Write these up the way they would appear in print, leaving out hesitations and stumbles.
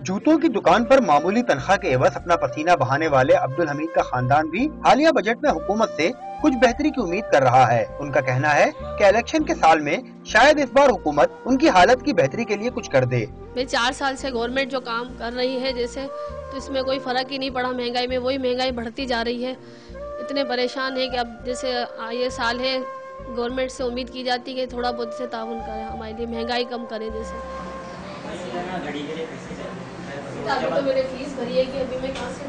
जूतों की दुकान पर मामूली तनख्वाह के एवज अपना पसीना बहाने वाले अब्दुल हमीद का खानदान भी हालिया बजट में हुकूमत से कुछ बेहतरी की उम्मीद कर रहा है। उनका कहना है कि इलेक्शन के साल में शायद इस बार हुकूमत उनकी हालत की बेहतरी के लिए कुछ कर दे। मैं 4 साल से गवर्नमेंट जो काम कर रही है जैसे, तो इसमें कोई फर्क ही नहीं पड़ा। महंगाई में वही महंगाई बढ़ती जा रही है। इतने परेशान है कि अब जैसे ये साल है, गवर्नमेंट से उम्मीद की जाती है कि थोड़ा बहुत से ताउन करें, हमारे लिए महंगाई कम करें। जैसे अभी तो मैंने फीस भरी है कि अभी मैं कहाँ से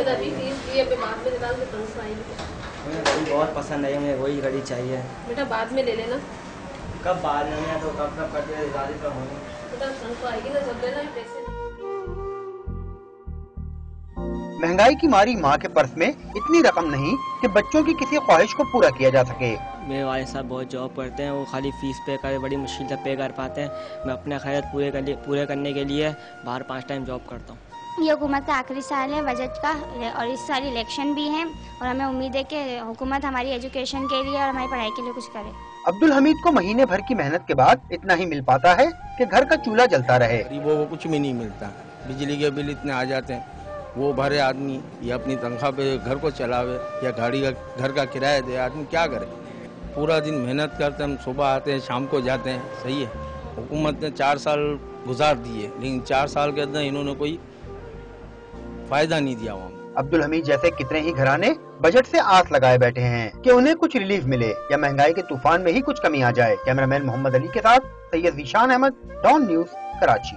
अभी फीस दी, अभी बाद में निकाल के तनख्वाह आएगी। घड़ी बहुत पसंद आई, मुझे वही घड़ी चाहिए। बेटा बाद में ले लेना। कब बाद में है तो कब करते ज़्यादा कम होगी। बेटा तनख्वाह आएगी ना जब लेना पैसे। महंगाई की मारी माँ के पर्स में इतनी रकम नहीं कि बच्चों की किसी ख्वाहिश को पूरा किया जा सके। मेरे वाले साहब बहुत जॉब करते हैं, वो खाली फीस पे करे बड़ी मुश्किल से पे कर पाते हैं। मैं अपने खर्च पूरे करने के लिए बाहर 5 टाइम जॉब करता हूँ। ये हुकूमत का आखिरी साल है बजट का और इस साल इलेक्शन भी है और हमें उम्मीद है कि हुकूमत हमारी एजुकेशन के लिए और हमारी पढ़ाई के लिए कुछ करे। अब्दुल हमीद को महीने भर की मेहनत के बाद इतना ही मिल पाता है कि घर का चूल्हा जलता रहे। गरीबों को कुछ भी नहीं मिलता, बिजली के बिल इतने आ जाते हैं, वो भरे आदमी या अपनी तनख्वाह पे घर को चलावे या गाड़ी का घर का किराया दे, आदमी क्या करे। पूरा दिन मेहनत करते हैं, हम सुबह आते हैं शाम को जाते हैं। सही है, हुकूमत ने 4 साल गुजार दिए, लेकिन 4 साल के अंदर इन्होंने कोई फायदा नहीं दिया वहाँ। अब्दुल हमीद जैसे कितने ही घराने बजट से आस लगाए बैठे हैं कि उन्हें कुछ रिलीफ मिले या महंगाई के तूफान में ही कुछ कमी आ जाए। कैमरामैन मोहम्मद अली के साथ सैयद ज़ीशान अहमद, डॉन न्यूज़, कराची।